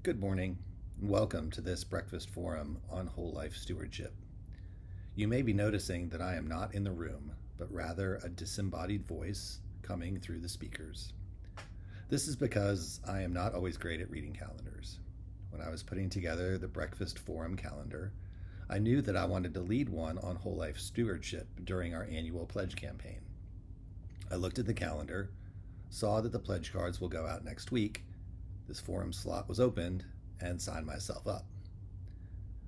Good morning, and welcome to this breakfast forum on whole life stewardship. You may be noticing that I am not in the room, but rather a disembodied voice coming through the speakers. This is because I am not always great at reading calendars. When I was putting together the breakfast forum calendar, I knew that I wanted to lead one on whole life stewardship during our annual pledge campaign. I looked at the calendar, saw that the pledge cards will go out next week. This forum slot was opened, and signed myself up.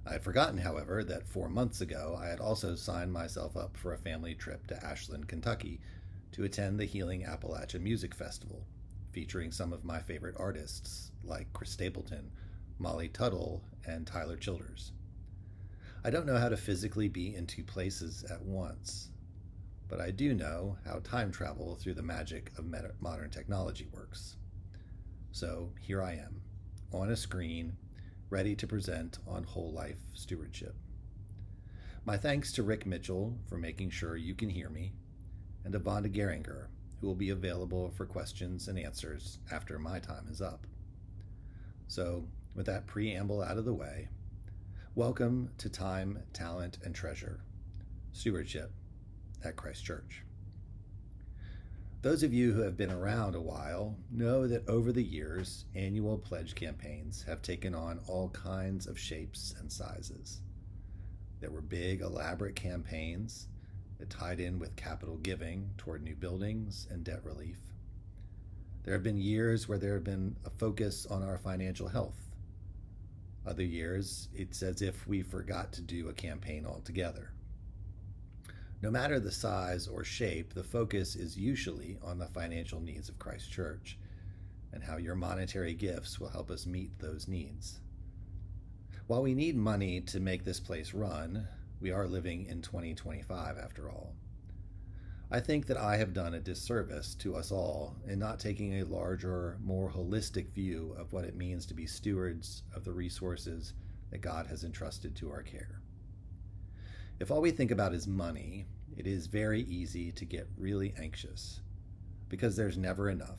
I had forgotten, however, that 4 months ago I had also signed myself up for a family trip to Ashland, Kentucky to attend the Healing Appalachia Music Festival, featuring some of my favorite artists like Chris Stapleton, Molly Tuttle, and Tyler Childers. I don't know how to physically be in two places at once, but I do know how time travel through the magic of modern technology works. So here I am, on a screen, ready to present on whole life stewardship. My thanks to Rick Mitchell for making sure you can hear me, and to Vonda Geringer, who will be available for questions and answers after my time is up. So, with that preamble out of the way, welcome to Time, Talent, and Treasure, Stewardship at Christ Church. Those of you who have been around a while know that over the years, annual pledge campaigns have taken on all kinds of shapes and sizes. There were big, elaborate campaigns that tied in with capital giving toward new buildings and debt relief. There have been years where there have been a focus on our financial health. Other years, it's as if we forgot to do a campaign altogether. No matter the size or shape, the focus is usually on the financial needs of Christ Church and how your monetary gifts will help us meet those needs. While we need money to make this place run, we are living in 2025 after all. I think that I have done a disservice to us all in not taking a larger, more holistic view of what it means to be stewards of the resources that God has entrusted to our care. If all we think about is money, it is very easy to get really anxious because there's never enough,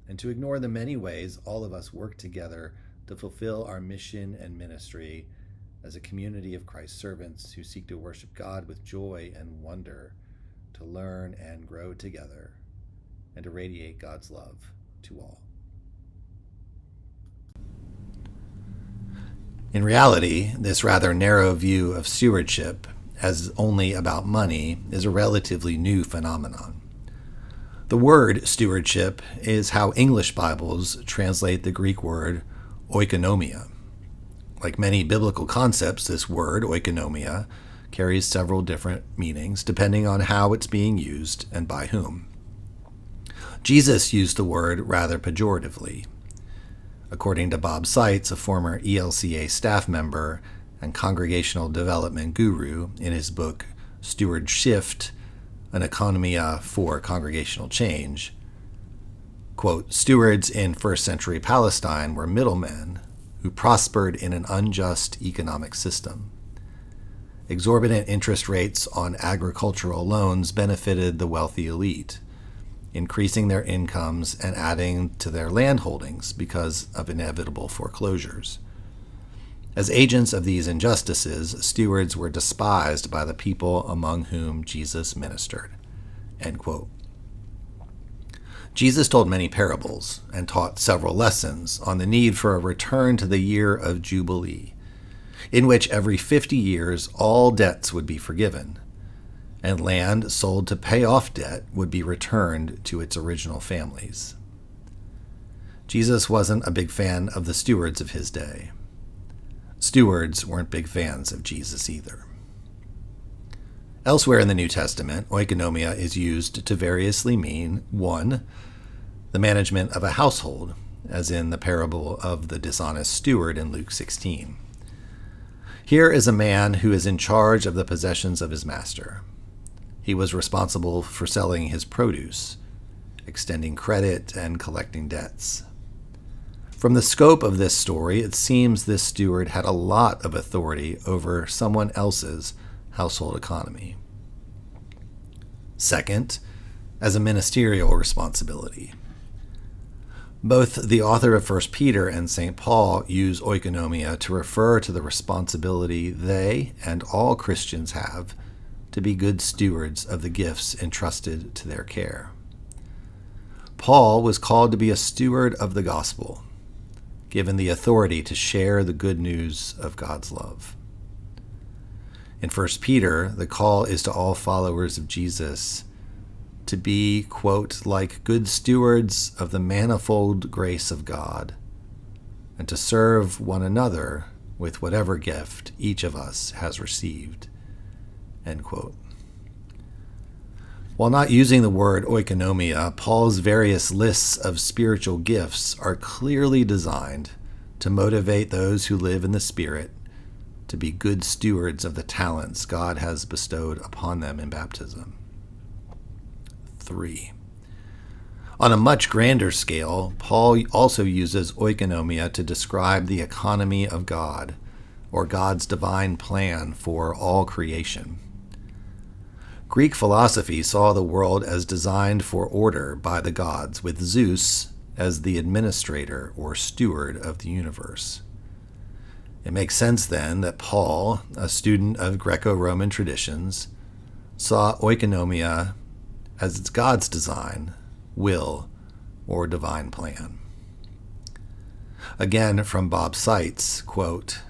and to ignore the many ways all of us work together to fulfill our mission and ministry as a community of Christ's servants who seek to worship God with joy and wonder, to learn and grow together, and to radiate God's love to all. In reality, this rather narrow view of stewardship as only about money is a relatively new phenomenon. The word stewardship is how English Bibles translate the Greek word oikonomia. Like many biblical concepts, this word, oikonomia, carries several different meanings depending on how it's being used and by whom. Jesus used the word rather pejoratively. According to Bob Seitz, a former ELCA staff member and congregational development guru, in his book Stewardship, an economia for congregational change, quote, stewards in first century Palestine were middlemen who prospered in an unjust economic system. Exorbitant interest rates on agricultural loans benefited the wealthy elite, increasing their incomes and adding to their land holdings because of inevitable foreclosures. As agents of these injustices, stewards were despised by the people among whom Jesus ministered. End quote. Jesus told many parables and taught several lessons on the need for a return to the year of Jubilee, in which every 50 years all debts would be forgiven, and land sold to pay off debt would be returned to its original families. Jesus wasn't a big fan of the stewards of his day. Stewards weren't big fans of Jesus either. Elsewhere in the New Testament, oikonomia is used to variously mean, 1, the management of a household, as in the parable of the dishonest steward in Luke 16. Here is a man who is in charge of the possessions of his master. He was responsible for selling his produce, extending credit, and collecting debts. From the scope of this story, it seems this steward had a lot of authority over someone else's household economy. Second, as a ministerial responsibility. Both the author of 1 Peter and St. Paul use oikonomia to refer to the responsibility they and all Christians have to be good stewards of the gifts entrusted to their care. Paul was called to be a steward of the gospel, given the authority to share the good news of God's love. In 1 Peter, the call is to all followers of Jesus to be, quote, like good stewards of the manifold grace of God, and to serve one another with whatever gift each of us has received, end quote. While not using the word oikonomia, Paul's various lists of spiritual gifts are clearly designed to motivate those who live in the Spirit to be good stewards of the talents God has bestowed upon them in baptism. 3. On a much grander scale, Paul also uses oikonomia to describe the economy of God, or God's divine plan for all creation. Greek philosophy saw the world as designed for order by the gods, with Zeus as the administrator or steward of the universe. It makes sense then that Paul, a student of Greco-Roman traditions, saw oikonomia as it's God's design, will, or divine plan. Again, from Bob Seitz, quote,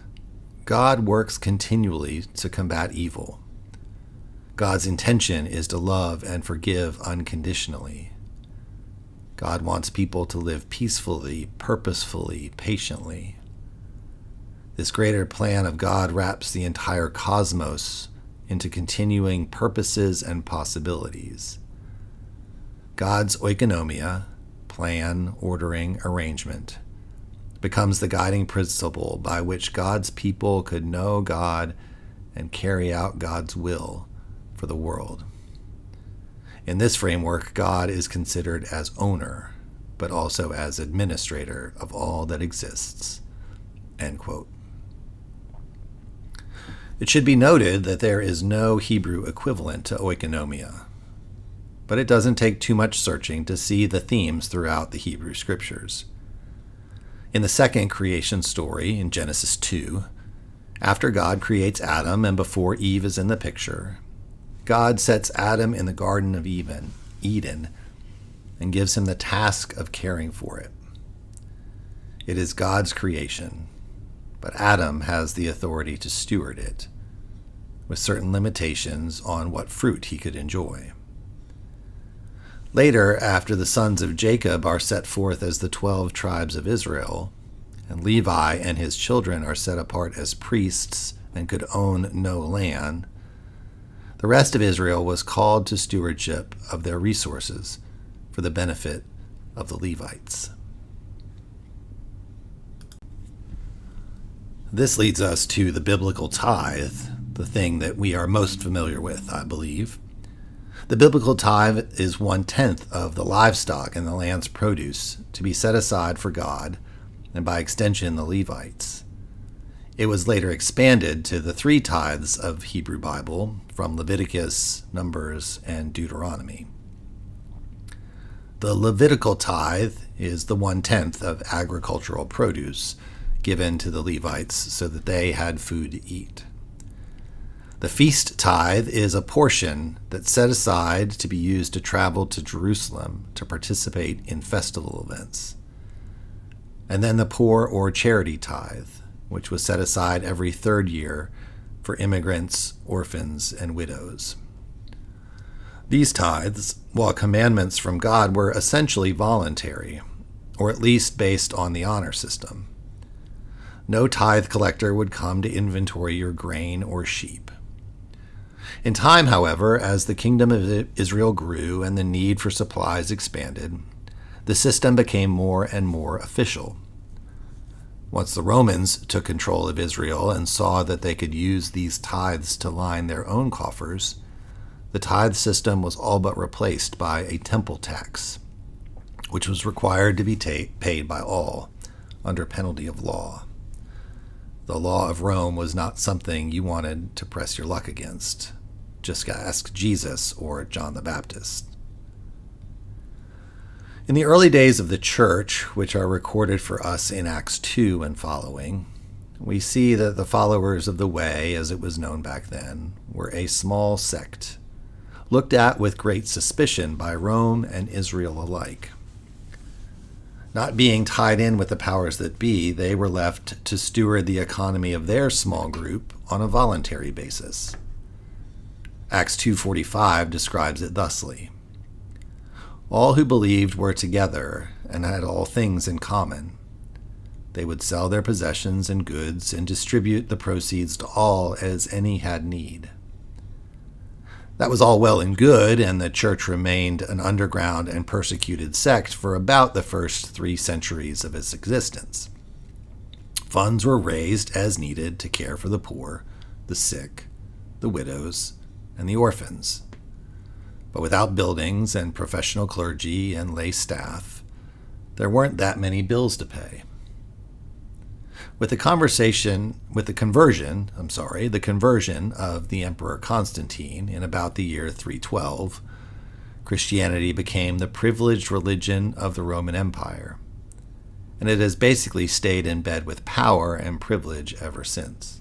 God works continually to combat evil. God's intention is to love and forgive unconditionally. God wants people to live peacefully, purposefully, patiently. This greater plan of God wraps the entire cosmos into continuing purposes and possibilities. God's oikonomia, plan, ordering, arrangement, becomes the guiding principle by which God's people could know God and carry out God's will for the world. In this framework, God is considered as owner, but also as administrator of all that exists, end quote. It should be noted that there is no Hebrew equivalent to oikonomia, but it doesn't take too much searching to see the themes throughout the Hebrew Scriptures. In the second creation story in Genesis 2, after God creates Adam and before Eve is in the picture, God sets Adam in the Garden of Eden and gives him the task of caring for it. It is God's creation, but Adam has the authority to steward it, with certain limitations on what fruit he could enjoy. Later, after the sons of Jacob are set forth as the 12 tribes of Israel, and Levi and his children are set apart as priests and could own no land, the rest of Israel was called to stewardship of their resources for the benefit of the Levites. This leads us to the biblical tithe, the thing that we are most familiar with, I believe. The biblical tithe is 1/10 of the livestock and the land's produce to be set aside for God, and by extension the Levites. It was later expanded to the 3 tithes of Hebrew Bible from Leviticus, Numbers, and Deuteronomy. The Levitical tithe is the 1/10 of agricultural produce given to the Levites so that they had food to eat. The feast tithe is a portion that's set aside to be used to travel to Jerusalem to participate in festival events. And then the poor or charity tithe, which was set aside every 3rd year for immigrants, orphans, and widows. These tithes, while commandments from God, were essentially voluntary, or at least based on the honor system. No tithe collector would come to inventory your grain or sheep. In time, however, as the kingdom of Israel grew and the need for supplies expanded, the system became more and more official. Once the Romans took control of Israel and saw that they could use these tithes to line their own coffers, the tithe system was all but replaced by a temple tax, which was required to be paid by all under penalty of law. The law of Rome was not something you wanted to press your luck against. Just ask Jesus or John the Baptist. In the early days of the church, which are recorded for us in Acts 2 and following, we see that the followers of the Way, as it was known back then, were a small sect, looked at with great suspicion by Rome and Israel alike. Not being tied in with the powers that be, they were left to steward the economy of their small group on a voluntary basis. Acts 2:45 describes it thusly: all who believed were together and had all things in common. They would sell their possessions and goods and distribute the proceeds to all as any had need. That was all well and good, and the church remained an underground and persecuted sect for about the first 3 centuries of its existence. Funds were raised as needed to care for the poor, the sick, the widows, and the orphans. But without buildings and professional clergy and lay staff, there weren't that many bills to pay. With the conversion of the Emperor Constantine in about the year 312, Christianity became the privileged religion of the Roman Empire, and it has basically stayed in bed with power and privilege ever since.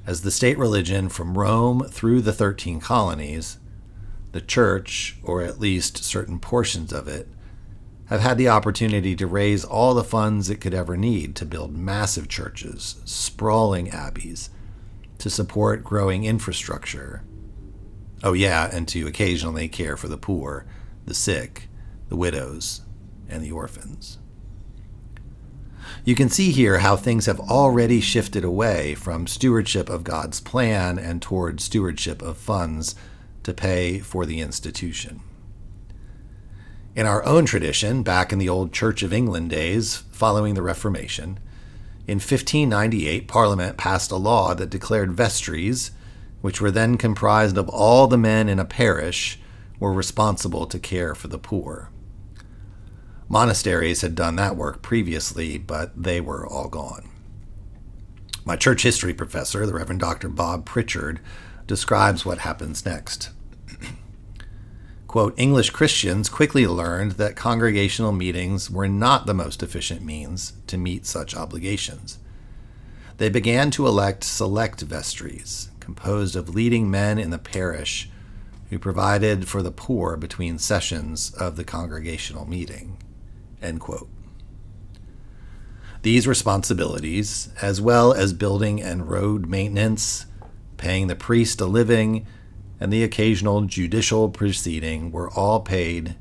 As the state religion from Rome through the 13 colonies, the church, or at least certain portions of it, have had the opportunity to raise all the funds it could ever need to build massive churches, sprawling abbeys, to support growing infrastructure. Oh yeah, and to occasionally care for the poor, the sick, the widows, and the orphans. You can see here how things have already shifted away from stewardship of God's plan and toward stewardship of funds to pay for the institution. In our own tradition, back in the old Church of England days following the Reformation, in 1598 Parliament passed a law that declared vestries, which were then comprised of all the men in a parish, were responsible to care for the poor. Monasteries had done that work previously, but they were all gone. My church history professor, the Reverend Dr. Bob Pritchard, describes what happens next. Quote, English Christians quickly learned that congregational meetings were not the most efficient means to meet such obligations. They began to elect select vestries, composed of leading men in the parish who provided for the poor between sessions of the congregational meeting. End quote. These responsibilities, as well as building and road maintenance, paying the priest a living, and the occasional judicial proceeding, were all paid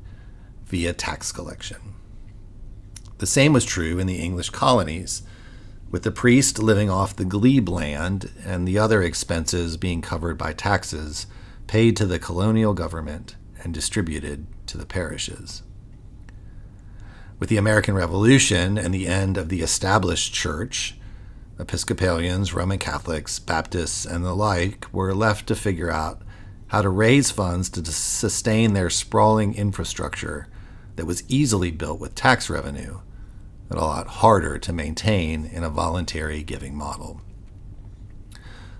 via tax collection. The same was true in the English colonies, with the priest living off the glebe land and the other expenses being covered by taxes paid to the colonial government and distributed to the parishes. With the American Revolution and the end of the established church, Episcopalians, Roman Catholics, Baptists, and the like were left to figure out how to raise funds to sustain their sprawling infrastructure that was easily built with tax revenue, but a lot harder to maintain in a voluntary giving model.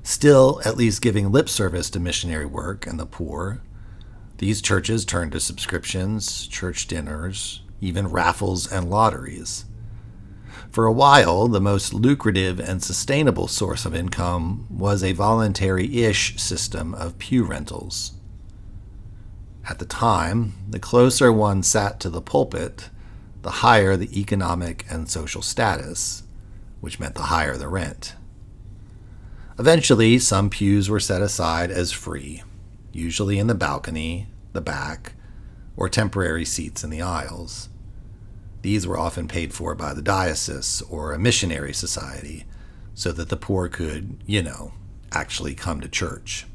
Still, at least giving lip service to missionary work and the poor, these churches turned to subscriptions, church dinners, even raffles and lotteries. For a while, the most lucrative and sustainable source of income was a voluntary-ish system of pew rentals. At the time, the closer one sat to the pulpit, the higher the economic and social status, which meant the higher the rent. Eventually, some pews were set aside as free, usually in the balcony, the back, or temporary seats in the aisles. These were often paid for by the diocese or a missionary society so that the poor could, actually come to church.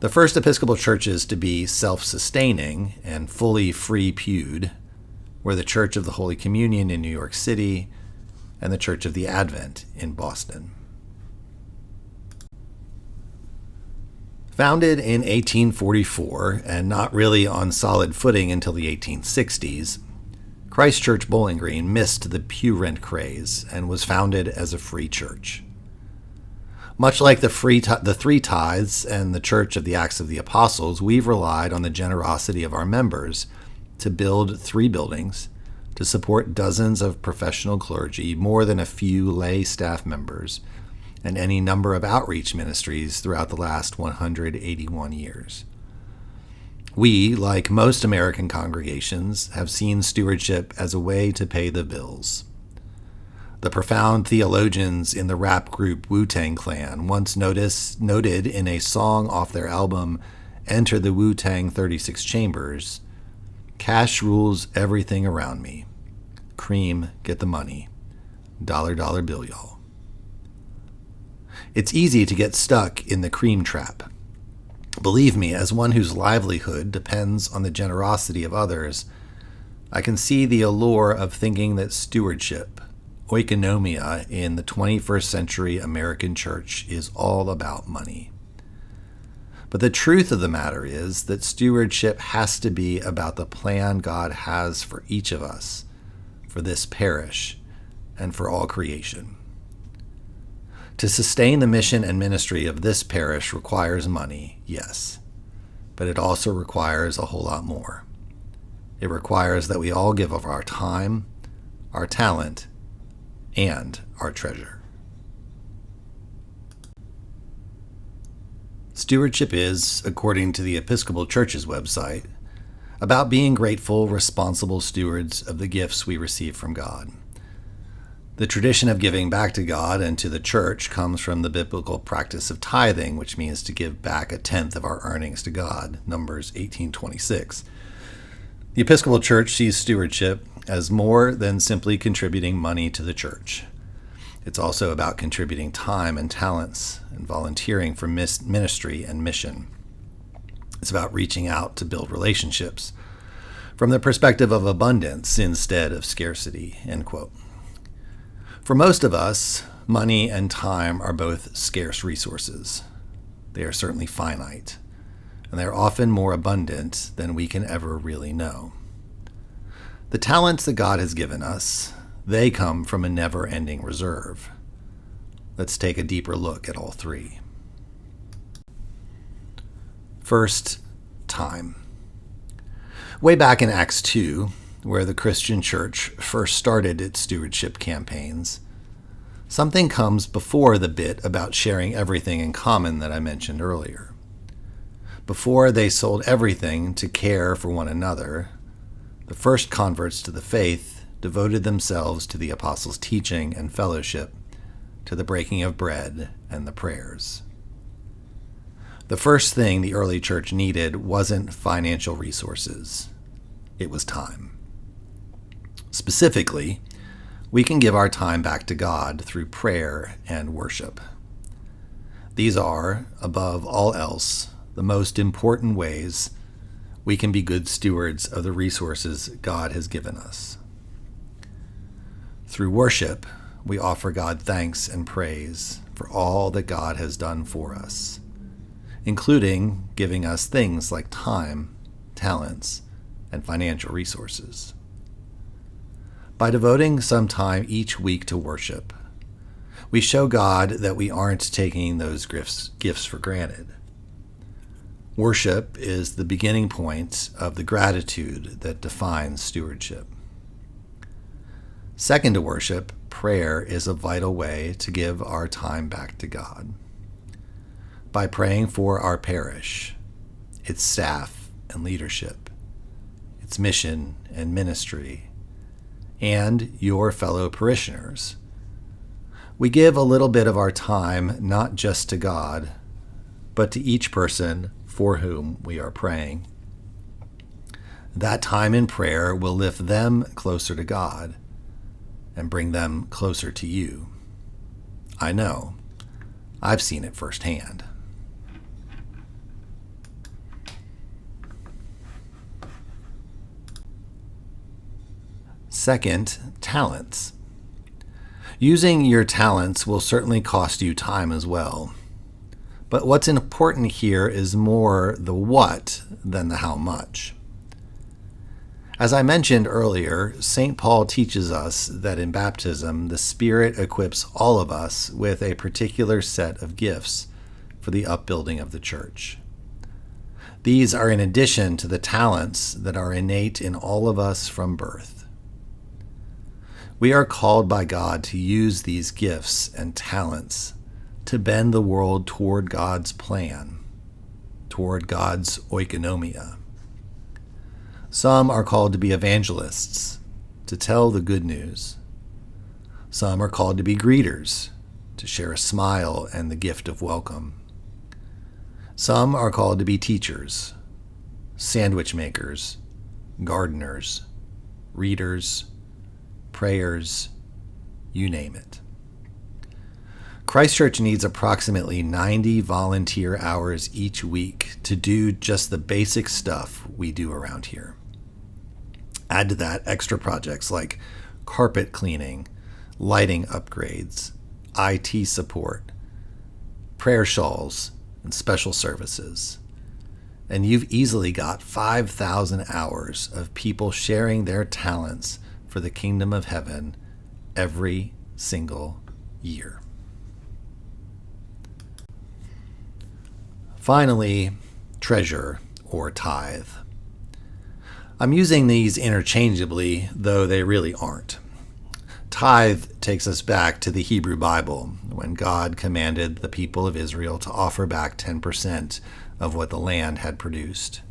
The first Episcopal churches to be self-sustaining and fully free-pewed were the Church of the Holy Communion in New York City and the Church of the Advent in Boston. Founded in 1844 and not really on solid footing until the 1860s, Christ Church Bowling Green missed the pew rent craze and was founded as a free church. Much like the three tithes and the Church of the Acts of the Apostles, we've relied on the generosity of our members to build 3 buildings, to support dozens of professional clergy, more than a few lay staff members, and any number of outreach ministries throughout the last 181 years. We, like most American congregations, have seen stewardship as a way to pay the bills. The profound theologians in the rap group Wu-Tang Clan once noted in a song off their album Enter the Wu-Tang 36 Chambers, "Cash rules everything around me. Cream, get the money. Dollar bill, y'all." It's easy to get stuck in the cream trap. Believe me, as one whose livelihood depends on the generosity of others, I can see the allure of thinking that stewardship, oikonomia in the 21st century American church, is all about money. But the truth of the matter is that stewardship has to be about the plan God has for each of us, for this parish, and for all creation. To sustain the mission and ministry of this parish requires money, yes, but it also requires a whole lot more. It requires that we all give of our time, our talent, and our treasure. Stewardship is, according to the Episcopal Church's website, about being grateful, responsible stewards of the gifts we receive from God. The tradition of giving back to God and to the church comes from the biblical practice of tithing, which means to give back 1/10 of our earnings to God, Numbers 18:26. The Episcopal Church sees stewardship as more than simply contributing money to the church. It's also about contributing time and talents and volunteering for ministry and mission. It's about reaching out to build relationships from the perspective of abundance instead of scarcity, end quote. For most of us, money and time are both scarce resources. They are certainly finite, and they are often more abundant than we can ever really know. The talents that God has given us, they come from a never-ending reserve. Let's take a deeper look at all 3. First, time. Way back in Acts 2, where the Christian church first started its stewardship campaigns, something comes before the bit about sharing everything in common that I mentioned earlier. Before they sold everything to care for one another, the first converts to the faith devoted themselves to the apostles' teaching and fellowship, to the breaking of bread and the prayers. The first thing the early church needed wasn't financial resources. It was time. Specifically, we can give our time back to God through prayer and worship. These are, above all else, the most important ways we can be good stewards of the resources God has given us. Through worship, we offer God thanks and praise for all that God has done for us, including giving us things like time, talents, and financial resources. By devoting some time each week to worship, we show God that we aren't taking those gifts for granted. Worship is the beginning point of the gratitude that defines stewardship. Second to worship, prayer is a vital way to give our time back to God. By praying for our parish, its staff and leadership, its mission and ministry, and your fellow parishioners, we give a little bit of our time not just to God, but to each person for whom we are praying. That time in prayer will lift them closer to God and bring them closer to you. I know. I've seen it firsthand. Second, talents. Using your talents will certainly cost you time as well. But what's important here is more the what than the how much. As I mentioned earlier, St. Paul teaches us that in baptism, the Spirit equips all of us with a particular set of gifts for the upbuilding of the church. These are in addition to the talents that are innate in all of us from birth. We are called by God to use these gifts and talents to bend the world toward God's plan, toward God's oikonomia. Some are called to be evangelists, to tell the good news. Some are called to be greeters, to share a smile and the gift of welcome. Some are called to be teachers, sandwich makers, gardeners, readers, prayers, you name it. Christ Church needs approximately 90 volunteer hours each week to do just the basic stuff we do around here. Add to that extra projects like carpet cleaning, lighting upgrades, IT support, prayer shawls, and special services. And you've easily got 5,000 hours of people sharing their talents for the kingdom of heaven every single year. Finally, treasure or tithe. I'm using these interchangeably, though they really aren't. Tithe takes us back to the Hebrew Bible, when God commanded the people of Israel to offer back 10% of what the land had produced.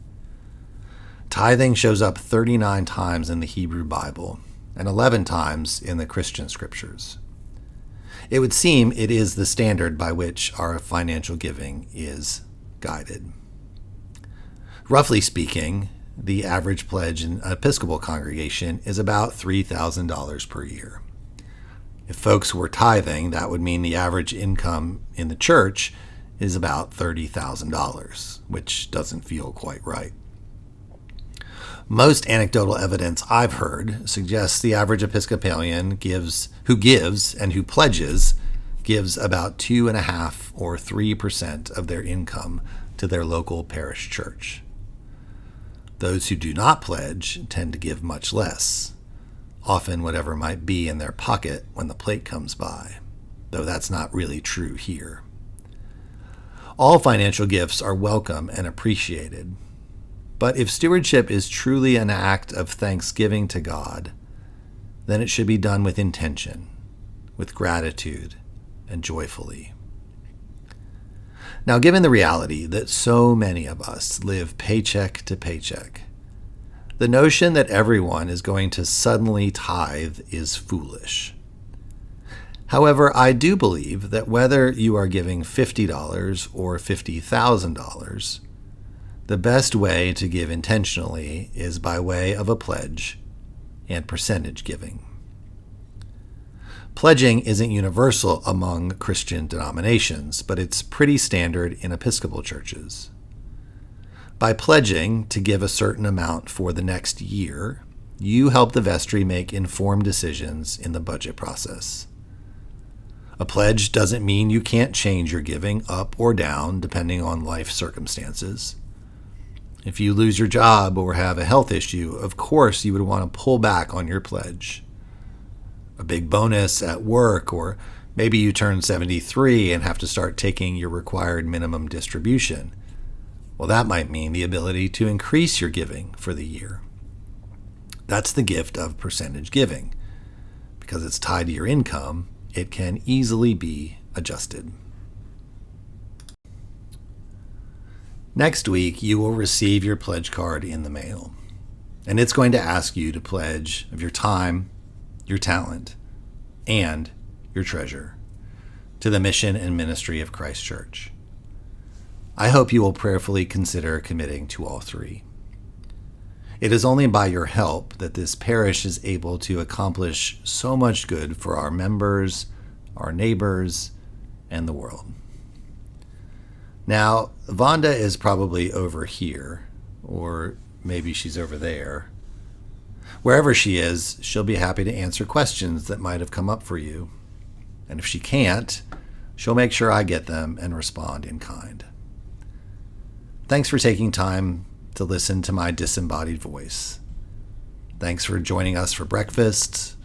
Tithing shows up 39 times in the Hebrew Bible and 11 times in the Christian scriptures. It would seem it is the standard by which our financial giving is guided. Roughly speaking, the average pledge in an Episcopal congregation is about $3,000 per year. If folks were tithing, that would mean the average income in the church is about $30,000, which doesn't feel quite right. Most anecdotal evidence I've heard suggests the average Episcopalian who pledges gives about 2.5 or 3% of their income to their local parish church. Those who do not pledge tend to give much less, often whatever might be in their pocket when the plate comes by, though that's not really true here. All financial gifts are welcome and appreciated, but if stewardship is truly an act of thanksgiving to God, then it should be done with intention, with gratitude, and joyfully. Now, given the reality that so many of us live paycheck to paycheck, the notion that everyone is going to suddenly tithe is foolish. However, I do believe that whether you are giving $50 or $50,000, the best way to give intentionally is by way of a pledge and percentage giving. Pledging isn't universal among Christian denominations, but it's pretty standard in Episcopal churches. By pledging to give a certain amount for the next year, you help the vestry make informed decisions in the budget process. A pledge doesn't mean you can't change your giving up or down depending on life circumstances. If you lose your job or have a health issue, of course you would want to pull back on your pledge. A big bonus at work, or maybe you turn 73 and have to start taking your required minimum distribution. Well, that might mean the ability to increase your giving for the year. That's the gift of percentage giving. Because it's tied to your income, it can easily be adjusted. Next week, you will receive your pledge card in the mail, and it's going to ask you to pledge of your time, your talent, and your treasure to the mission and ministry of Christ Church. I hope you will prayerfully consider committing to all three. It is only by your help that this parish is able to accomplish so much good for our members, our neighbors, and the world. Now, Vonda is probably over here, or maybe she's over there. Wherever she is, she'll be happy to answer questions that might have come up for you. And if she can't, she'll make sure I get them and respond in kind. Thanks for taking time to listen to my disembodied voice. Thanks for joining us for breakfast.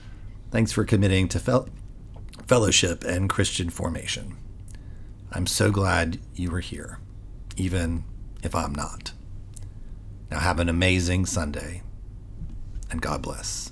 Thanks for committing to fellowship and Christian formation. I'm so glad you were here, even if I'm not. Now have an amazing Sunday, and God bless.